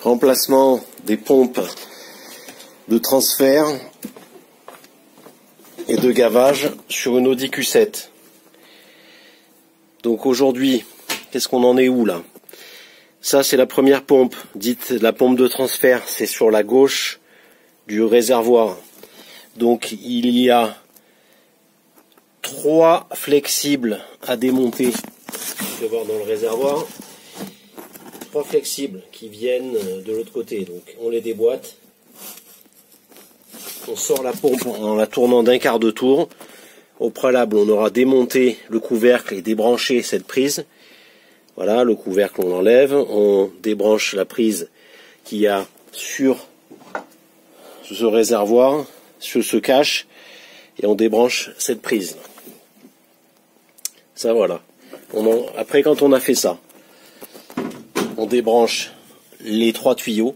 remplacement des pompes de transfert et de gavage sur une Audi Q7. Donc aujourd'hui, qu'est-ce qu'on en est où là? Ça c'est la première pompe, dite la pompe de transfert, c'est sur la gauche du réservoir. Donc il y a 3 flexibles à démonter. Vous pouvez voir dans le réservoir. 3 flexibles qui viennent de l'autre côté. Donc on les déboîte. On sort la pompe en la tournant d'un quart de tour. Au préalable, on aura démonté le couvercle et débranché cette prise. Voilà, le couvercle on l'enlève. On débranche la prise qu'il y a sur ce réservoir, sur ce cache, et on débranche cette prise. Ça voilà. Après quand on a fait ça, on débranche les 3 tuyaux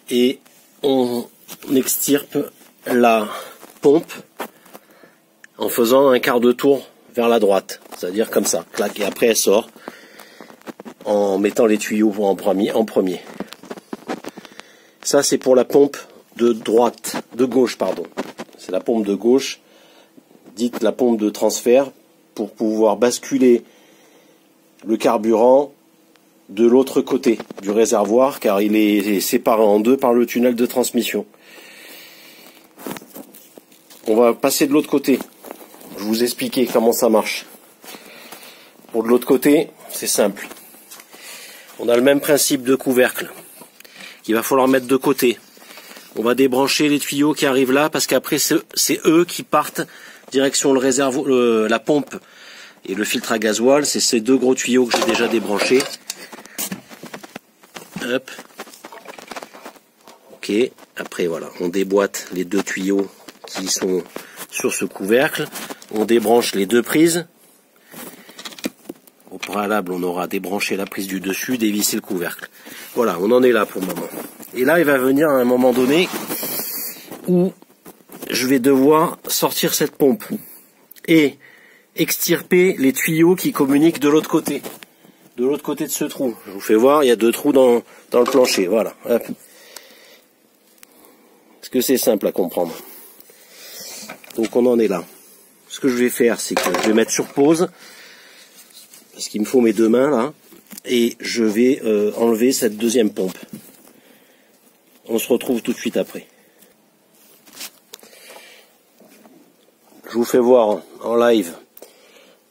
et on extirpe la pompe en faisant un quart de tour vers la droite, c'est-à-dire comme ça, clac, et après elle sort en mettant les tuyaux en premier. Ça c'est pour la pompe de gauche pardon. C'est la pompe de gauche, dite la pompe de transfert, pour pouvoir basculer le carburant de l'autre côté du réservoir, car il est séparé en deux par le tunnel de transmission. On va passer de l'autre côté. Je vais vous expliquer comment ça marche. Pour de l'autre côté, c'est simple. On a le même principe de couvercle qu'il va falloir mettre de côté. On va débrancher les tuyaux qui arrivent là, parce qu'après c'est eux qui partent direction le réservoir, la pompe et le filtre à gasoil. C'est ces 2 gros tuyaux que j'ai déjà débranchés. Hop. Ok. Après voilà, on déboîte les 2 tuyaux qui sont sur ce couvercle. On débranche les 2 prises. Au préalable, on aura débranché la prise du dessus, dévissé le couvercle. Voilà, on en est là pour le moment. Et là, il va venir un moment donné où je vais devoir sortir cette pompe et extirper les tuyaux qui communiquent de l'autre côté. De l'autre côté de ce trou. Je vous fais voir, il y a 2 trous dans le plancher. Voilà. Hop. Est-ce que c'est simple à comprendre? Donc on en est là. Ce que je vais faire, c'est que je vais mettre sur pause, parce qu'il me faut mes 2 mains là, et je vais enlever cette 2e pompe. On se retrouve tout de suite après. Je vous fais voir en live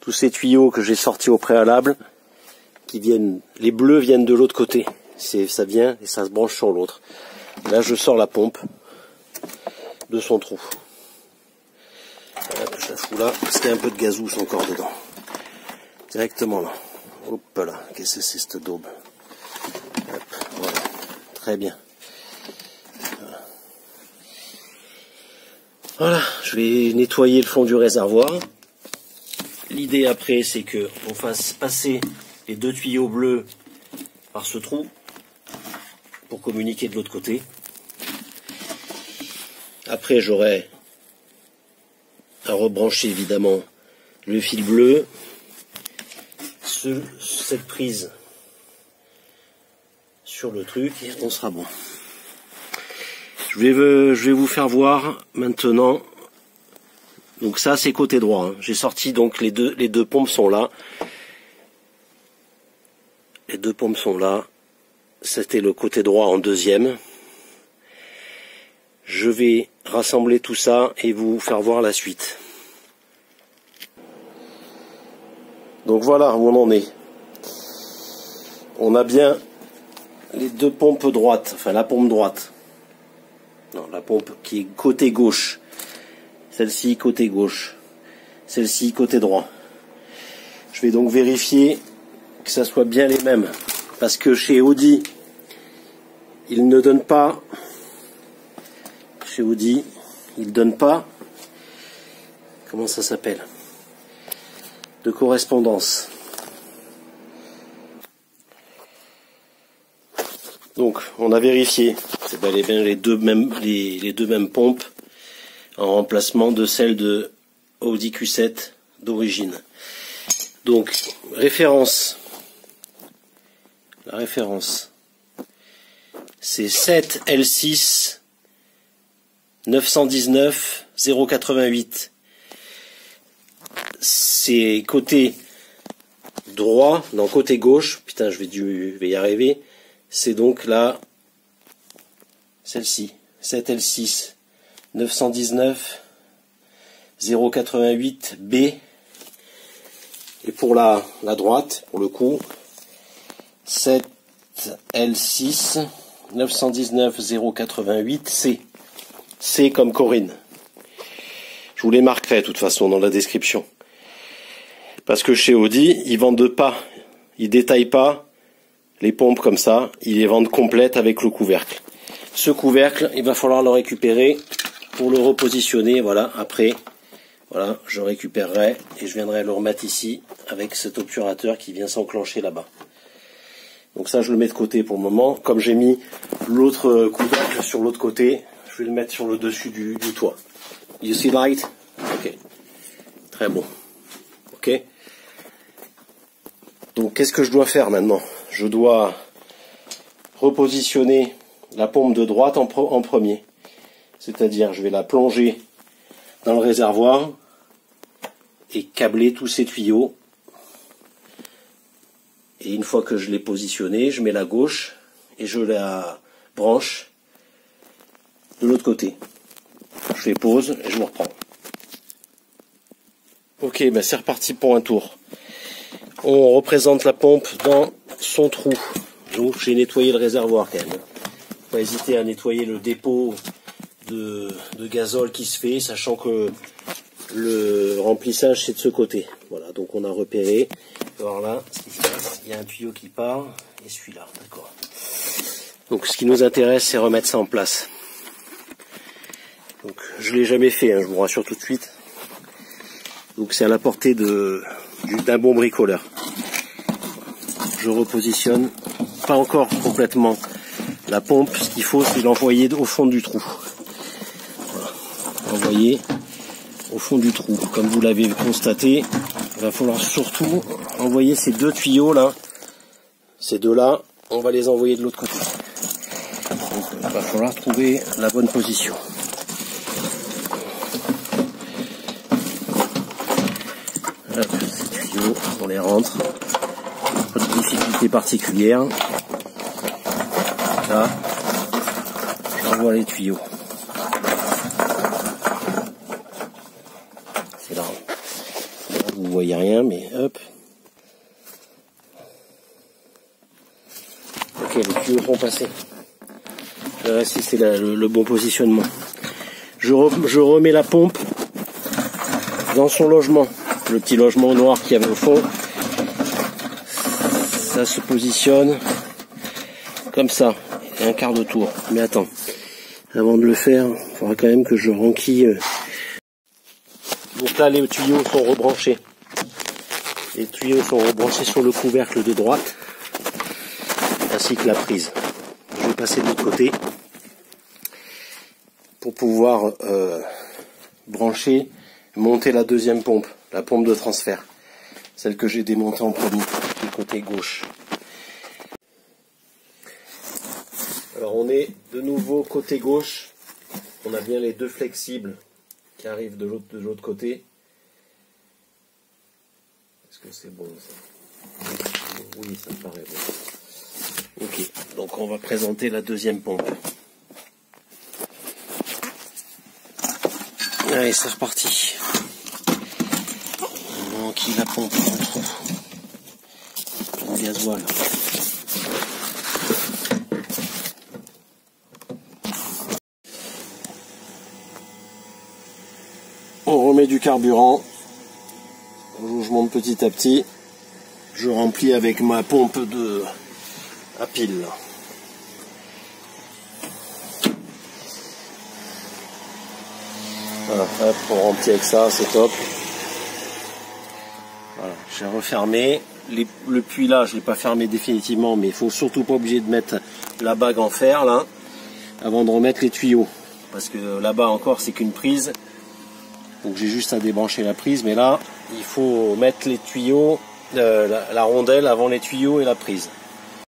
tous ces tuyaux que j'ai sortis au préalable, les bleus viennent de l'autre côté. Ça vient et ça se branche sur l'autre. Là, je sors la pompe de son trou. Voilà, je la fous là, parce qu'il y a un peu de gazousse encore dedans. Directement là. Hop là, qu'est-ce que c'est cette daube? Hop, voilà. Très bien. Voilà, je vais nettoyer le fond du réservoir. L'idée après, c'est que on fasse passer les 2 tuyaux bleus par ce trou pour communiquer de l'autre côté. Après, j'aurai à rebrancher évidemment le fil bleu, cette prise sur le truc, et on sera bon. Je vais vous faire voir maintenant. Donc ça c'est côté droit. Hein. J'ai sorti donc les deux pompes sont là. Les 2 pompes sont là. C'était le côté droit en 2e. Je vais rassembler tout ça et vous faire voir la suite. Donc voilà où on en est. On a bien les 2 pompes droites, enfin la pompe droite. Non, la pompe qui est côté gauche. Celle-ci côté gauche. Celle-ci côté droit. Je vais donc vérifier que ça soit bien les mêmes. Parce que chez Audi, ils ne donnent pas. Chez Audi, ils ne donnent pas. Comment ça s'appelle? De correspondance. Donc, on a vérifié. C'est bel et bien les deux mêmes pompes en remplacement de celles de Audi Q7 d'origine. Donc, référence. La référence c'est 7L6 919 088. C'est côté droit, non côté gauche, putain je vais y arriver, c'est donc là, celle-ci, 7L6 919 088 B, et pour la droite, pour le coup, 7L6 919 088 C. C comme Corinne. Je vous les marquerai de toute façon dans la description. Parce que chez Audi, ils vendent pas, ils détaillent pas les pompes comme ça, ils les vendent complètes avec le couvercle. Ce couvercle, il va falloir le récupérer pour le repositionner, voilà, après. Voilà, je récupérerai et je viendrai le remettre ici avec cet obturateur qui vient s'enclencher là-bas. Donc ça, je le mets de côté pour le moment. Comme j'ai mis l'autre couvercle sur l'autre côté, je vais le mettre sur le dessus du toit. You see light? Ok. Très bon. Ok. Donc qu'est-ce que je dois faire maintenant? Je dois repositionner la pompe de droite en premier. C'est-à-dire, je vais la plonger dans le réservoir et câbler tous ces tuyaux. Et une fois que je l'ai positionnée, je mets la gauche et je la branche de l'autre côté. Je fais pause et je me reprends. Ok, ben c'est reparti pour un tour. On représente la pompe dans son trou. Donc j'ai nettoyé le réservoir quand même. Faut pas hésiter à nettoyer le dépôt de gazole qui se fait, sachant que le remplissage c'est de ce côté. Voilà, donc on a repéré. Alors là, ce qui se passe, il y a un tuyau qui part et celui-là, d'accord. Donc ce qui nous intéresse, c'est remettre ça en place. Donc je l'ai jamais fait, hein, je vous rassure tout de suite. Donc c'est à la portée d'un bon bricoleur. Je repositionne, pas encore complètement la pompe. Ce qu'il faut, c'est l'envoyer au fond du trou. Voilà. Envoyer au fond du trou. Comme vous l'avez constaté, il va falloir surtout envoyer ces deux tuyaux là. Ces deux là, on va les envoyer de l'autre côté. Donc il va falloir trouver la bonne position. Hop, ces tuyaux, on les rentre. Pas de difficulté particulière. Là, j'envoie les tuyaux. C'est là. Vous voyez rien, mais hop. Ok, les tuyaux vont passer. Je vais ici, c'est le bon positionnement. Je remets la pompe dans son logement. Le petit logement noir qu'il y avait au fond. Ça se positionne comme ça. Et un quart de tour. Mais attends. Avant de le faire, il faudra quand même que je renquille. Donc là, les tuyaux sont rebranchés. Les tuyaux sont rebranchés sur le couvercle de droite, ainsi que la prise. Je vais passer de l'autre côté pour pouvoir brancher, monter la deuxième pompe, la pompe de transfert, celle que j'ai démontée en premier, du côté gauche. Alors on est de nouveau côté gauche, on a bien les deux flexibles qui arrivent de l'autre côté. Est-ce que c'est bon ça? Oui, ça me paraît bon. Ok, donc on va présenter la deuxième pompe. Allez, c'est reparti. On enquille la pompe dans le trou. Le gasoil. On remet du carburant. Je monte petit à petit. Je remplis avec ma pompe à pile. Voilà, hop, on remplit avec ça, c'est top. Voilà, j'ai refermé. Le puits là, je ne l'ai pas fermé définitivement, mais il faut surtout pas oublier de mettre la bague en fer là, avant de remettre les tuyaux. Parce que là-bas encore, c'est qu'une prise. Donc j'ai juste à débrancher la prise, mais là, il faut mettre les tuyaux, la rondelle avant les tuyaux et la prise.